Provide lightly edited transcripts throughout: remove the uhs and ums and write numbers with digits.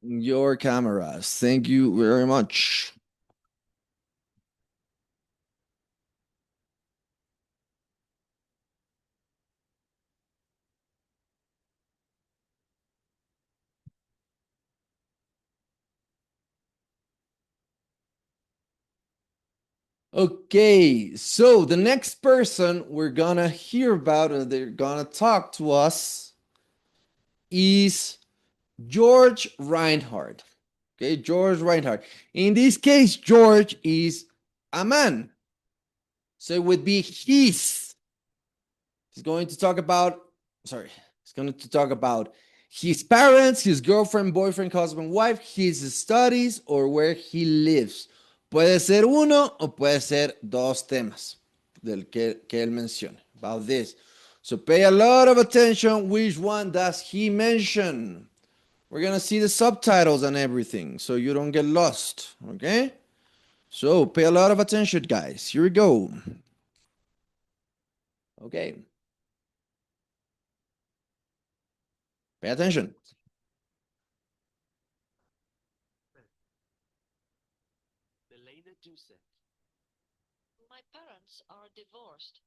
your cameras. Thank you very much. Okay, so the next person we're gonna hear about and they're gonna talk to us is George Reinhardt. Okay, George Reinhardt. In this case, George is a man. So it would be his. He's going to talk about, he's going to talk about his parents, his girlfriend, boyfriend, husband, wife, his studies, or where he lives. Puede ser uno o puede ser dos temas del que él mencione about this. So pay a lot of attention. Which one does he mention? We're going to see the subtitles and everything so you don't get lost. Okay? So pay a lot of attention, guys. Here we go. Okay. Pay attention. My parents are divorced.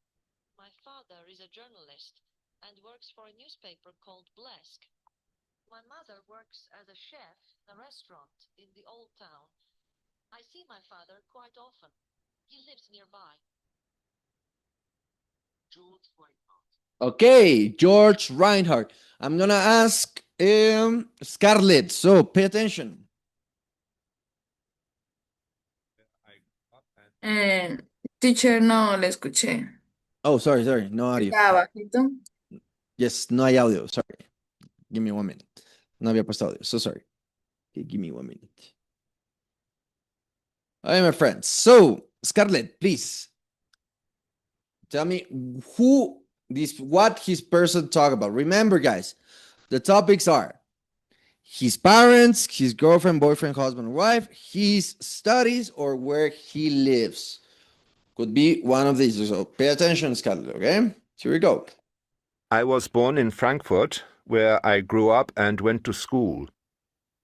My father is a journalist and works for a newspaper called Blesk. My mother works as a chef in a restaurant in the old town. I see my father quite often. He lives nearby. George Reinhardt. Okay, George Reinhardt. I'm gonna ask Scarlett, so pay attention. Teacher, no le escuché. Oh, sorry, no audio. Estaba bajito. Yes, no hay audio, sorry. Give me 1 minute. No había puesto audio, so sorry. Okay, give me 1 minute. All right, my friends. So, Scarlett, please tell me what his person talk about. Remember, guys, the topics are his parents, his girlfriend, boyfriend, husband, wife, his studies, or where he lives. Could be one of these. So pay attention, Scarlett, okay? Here we go. I was born in Frankfurt, where I grew up and went to school.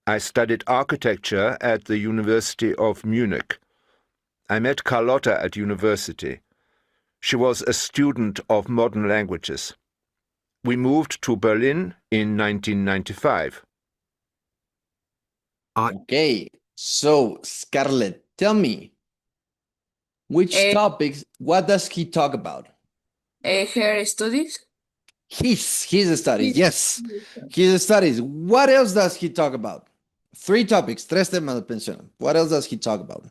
I studied architecture at the University of Munich. I met Carlotta at university. She was a student of modern languages. We moved to Berlin in 1995. Okay, so Scarlett, tell me, which topics, what does he talk about? Her studies. His studies, yes. His studies. What else does he talk about? 3 topics, 3 temas menciona. What else does he talk about?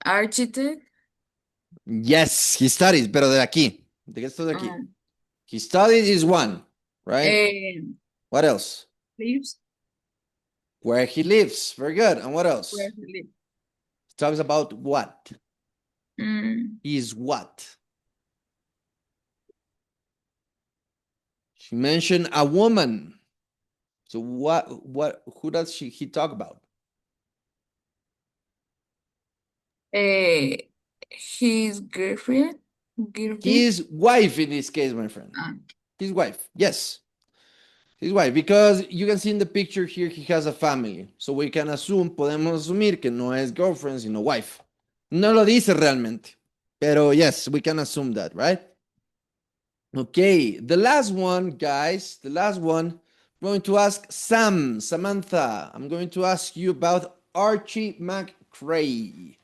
Architect. Yes, he studies, pero de aquí. ¿De qué esto de aquí? He studies is one, right? What else? Lives. Where he lives. Very good. And what else? Where he lives. He talks about what? Is what? She mentioned a woman. So who does he talk about? His girlfriend. His wife in this case, my friend. His wife, yes. His wife, because you can see in the picture here, he has a family. So we can assume, podemos asumir que no es girlfriend, sino wife. No lo dice realmente. Pero yes, we can assume that, right? Okay, the last one, guys, the last one, I'm going to ask Samantha, I'm going to ask you about Archie McCray.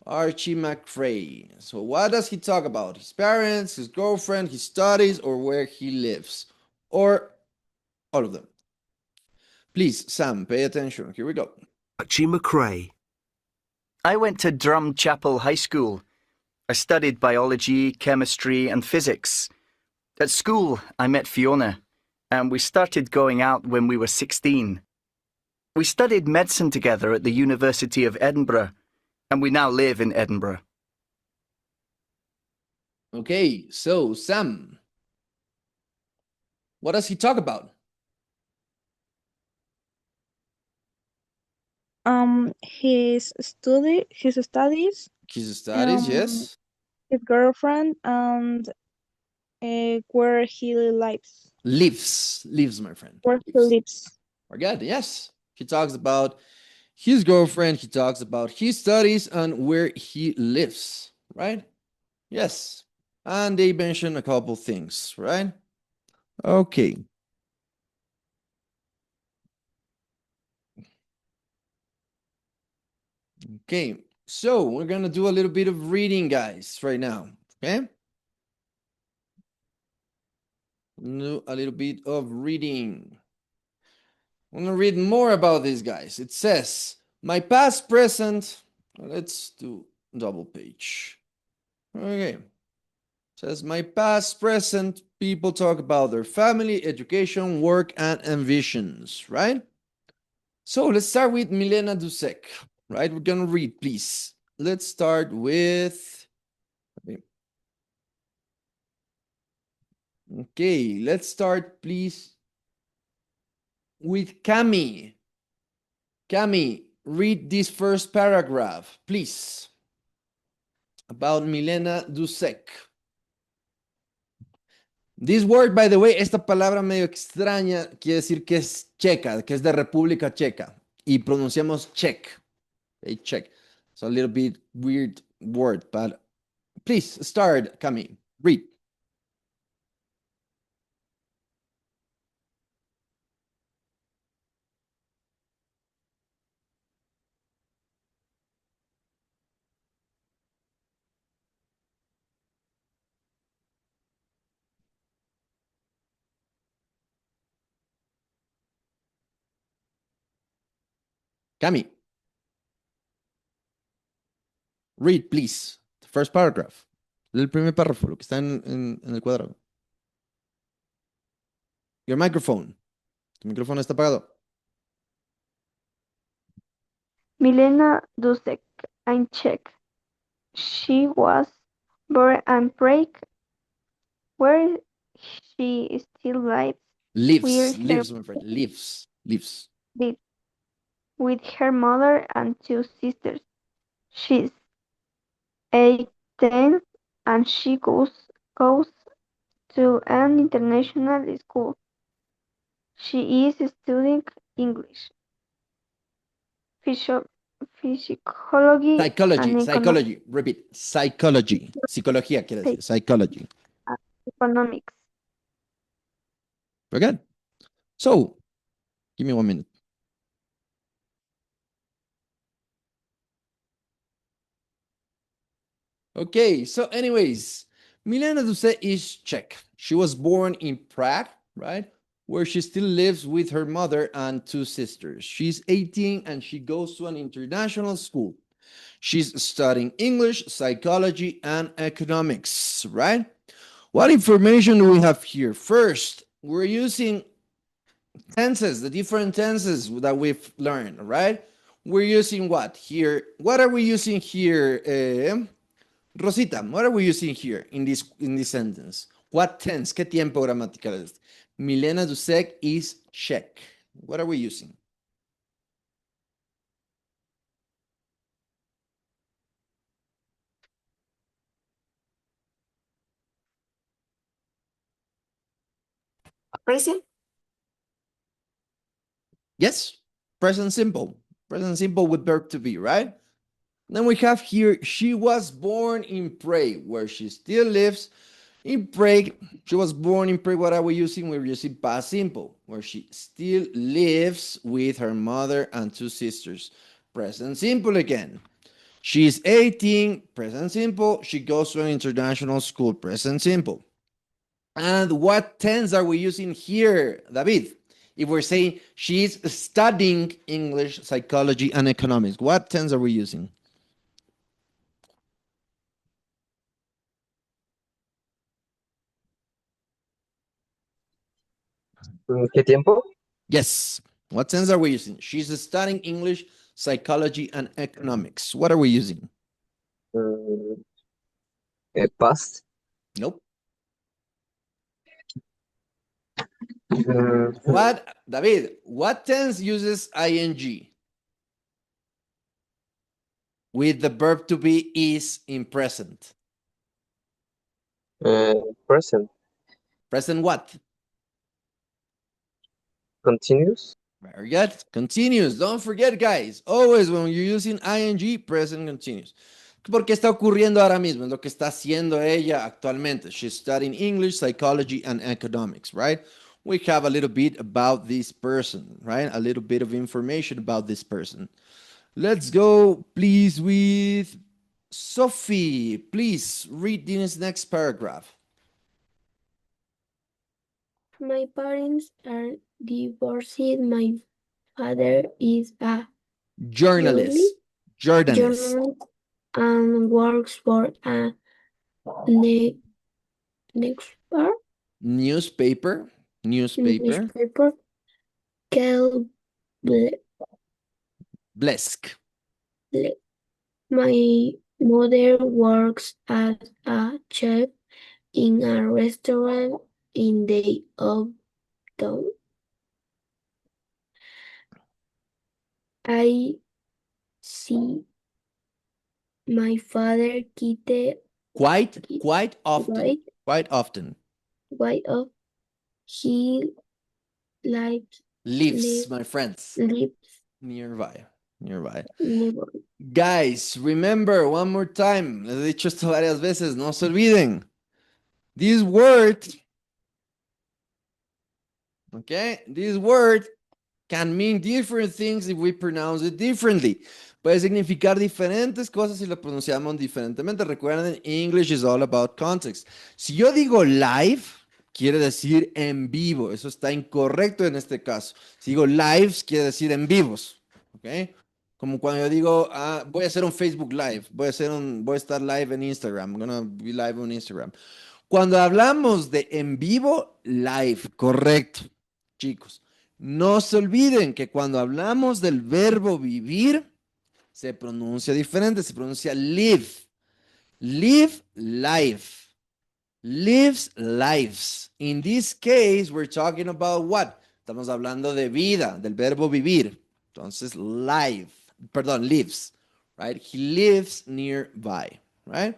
Archie McCray. So what does he talk about? His parents, his girlfriend, his studies, or where he lives? Or all of them? Please, Sam, pay attention. Here we go. Archie McCray. I went to Drumchapel High School. I studied biology, chemistry, and physics. At school, I met Fiona, and we started going out when we were 16. We studied medicine together at the University of Edinburgh, and we now live in Edinburgh. Okay, so Sam, what does he talk about? His studies. His studies, yes. His girlfriend and where he lives. Lives, my friend. Where he Lives. lives. Forget, yes. He talks about his girlfriend, he talks about his studies and where he lives, right? Yes. And they mention a couple things, right? Okay. Okay, so we're gonna do a little bit of reading, guys, right now, okay? Do a little bit of reading. I'm gonna read more about these guys. It says, my past, present, let's do double page. Okay. It says, my past, present, people talk about their family, education, work, and ambitions, right? So let's start with Milena Dusek, right? We're gonna read, please. Let's start with, okay, let's start, please, with Cami. Cami, read this first paragraph, please, about Milena Dusek. This word, by the way, esta palabra medio extraña quiere decir que es checa, que es de República Checa, y pronunciamos Czech. Okay, Czech. It's a little bit weird word, but please start, Cami. Read. Cami. Read, please. The first paragraph. El primer párrafo, lo que está en el cuadrado. Your microphone. Tu micrófono está apagado. Milena Dusek, I'm Czech. She was born and Prague, where she still lives Lives, my friend. Lives. with with her mother and two sisters. She's 18 and she goes to an international school. She is studying English, psychology, and Psychology. Repeat. Psychology. Psicología quiere decir. Psychology. economics. Very good. So, give me 1 minute. Okay, so anyways, Milena Duse is Czech. She was born in Prague, right? Where she still lives with her mother and two sisters. She's 18 and she goes to an international school. She's studying English, psychology, and economics, right? What information do we have here? First, we're using tenses, the different tenses that we've learned, right? We're using what here? What are we using here? Rosita, what are we using here in this sentence? What tense? ¿Qué tiempo gramatical es? Milena Dusek is Czech. What are we using? Present. Yes, present simple. Present simple with verb to be, right? Then we have here, she was born in Prague, where she still lives in Prague. She was born in Prague. What are we using? We're using past simple, where she still lives with her mother and two sisters. Present simple again. She's 18, present simple. She goes to an international school, present simple. And what tense are we using here, David? If we're saying she's studying English, psychology, and economics, what tense are we using? ¿Qué tiempo? Yes. What tense are we using? She's studying English, psychology, and economics. What are we using? Past. Nope. Mm, What, David, what tense uses ing? With the verb to be is in present. Present. Present what? Continuous. Very good. Continuous. Don't forget, guys. Always when you're using ing, present continuous. Porque está ocurriendo ahora mismo, es lo que está haciendo ella actualmente. She's studying English, psychology, and economics, right? We have a little bit about this person, right? A little bit of information about this person. Let's go, please, with Sophie. Please read this next paragraph. My parents are divorced. My father is a Journalist. journalist and works for a ne Newspaper called Blesk. My mother works as a chef in a restaurant in the uptown. I see my father Quite often. He Lives, my friends. lives Nearby. nearby. Guys, remember one more time. Les he dicho esto varias veces. No se olviden. This word, okay? This word can mean different things if we pronounce it differently. Puede significar diferentes cosas si lo pronunciamos diferentemente. Recuerden, English is all about context. Si yo digo live, quiere decir en vivo. Eso está incorrecto en este caso. Si digo lives, quiere decir en vivos. ¿Ok? Como cuando yo digo, voy a hacer un Facebook Live. Voy a estar live en Instagram. I'm gonna be live on Instagram. Cuando hablamos de en vivo, live. Correcto. Chicos, no se olviden que cuando hablamos del verbo vivir, se pronuncia diferente. Se pronuncia live. Live, life. Lives lives. In this case, we're talking about what? Estamos hablando de vida, del verbo vivir. Entonces, lives, right? He lives nearby, right?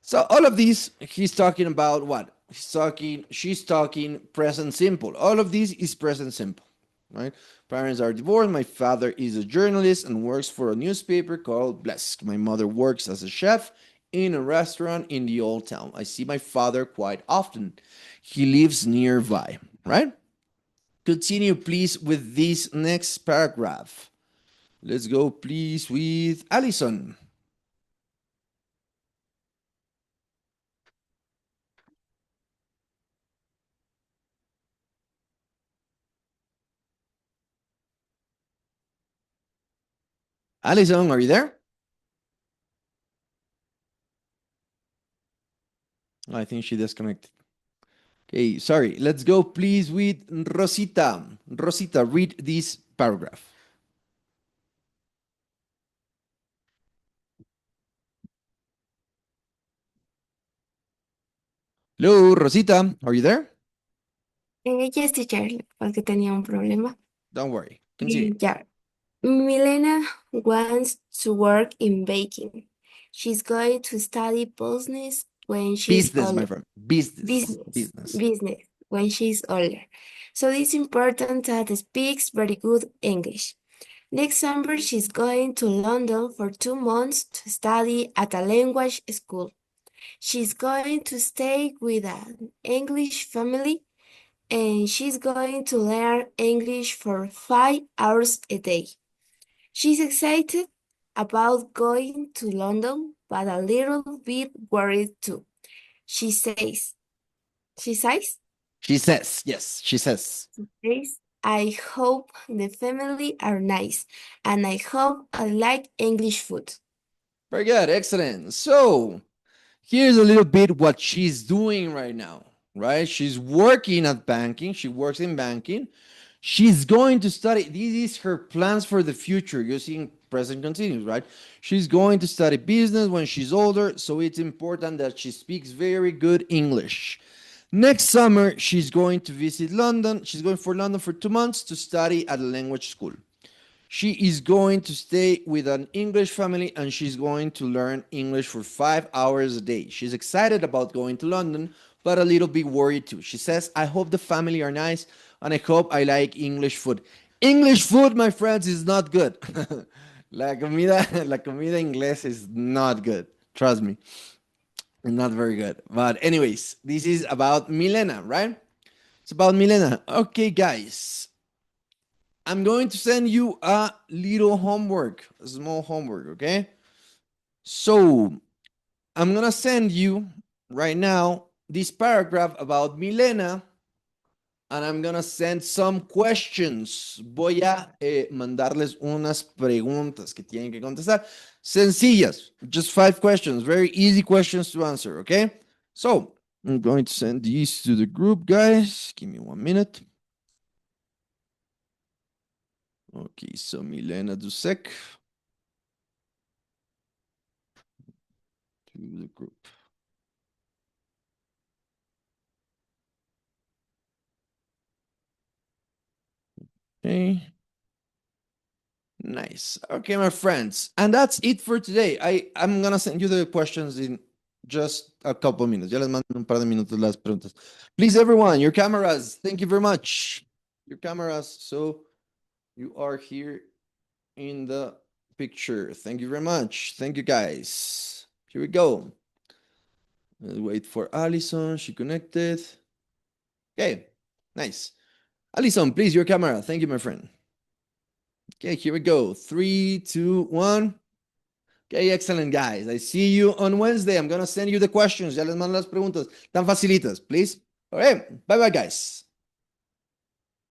So all of these, he's talking about what? She's talking present simple. All of these is present simple, right? Parents are divorced. My father is a journalist and works for a newspaper called Blesk. My mother works as a chef in a restaurant in the old town. I see my father quite often. He lives nearby, right? Continue, please, with this next paragraph. Let's go, please, with Allison. Allison, are you there? I think she disconnected. Okay, sorry. Let's go, please, with Rosita. Rosita, read this paragraph. Hello, Rosita, are you there? Yes, teacher, porque tenía un problema. Don't worry. Continue. Yeah. Milena wants to work in baking. She's going to study business when she's Business, older. my friend. Business. When she's older. So it's important that she speaks very good English. Next summer, she's going to London for 2 months to study at a language school. She's going to stay with an English family, and she's going to learn English for 5 hours a day. She's excited about going to London, but a little bit worried too. She says, Yes, she says. I hope the family are nice, and I hope I like English food. Very good, excellent. So, here's a little bit what she's doing right now, right? She's working at banking. She works in banking. She's going to study. This is her plans for the future using present continuous, right? She's going to study business when she's older, so it's important that she speaks very good English. Next summer, she's going to visit London. She's going for London for 2 months to study at a language school. She is going to stay with an English family and she's going to learn English for 5 hours a day. She's excited about going to London, but a little bit worried too. She says, I hope the family are nice and I hope I like English food. English food, my friends, is not good. La comida inglesa is not good. Trust me. Not very good. But anyways, this is about Milena, right? It's about Milena. Okay, guys. I'm going to send you a little homework, a small homework, okay? So I'm gonna send you right now this paragraph about Milena, and I'm gonna send some questions. Voy a mandarles unas preguntas que tienen que contestar. Sencillas, just 5 questions, very easy questions to answer, okay? So I'm going to send these to the group, guys. Give me 1 minute. Okay, so Milena Dusek to the group. Okay. Nice. Okay, my friends. And that's it for today. I'm gonna send you the questions in just a couple of minutes. Ya les mando un par de minutos las preguntas. Please, everyone, your cameras. Thank you very much. Your cameras. So you are here in the picture. Thank you very much. Thank you, guys. Here we go. Let's wait for Alison. She connected. Okay, nice. Alison, please, your camera. Thank you, my friend. Okay, here we go. 3, 2, 1. Okay, excellent, guys. I see you on Wednesday. I'm going to send you the questions. Ya les mando las preguntas. Tan facilitas, please. All right. Bye-bye, guys.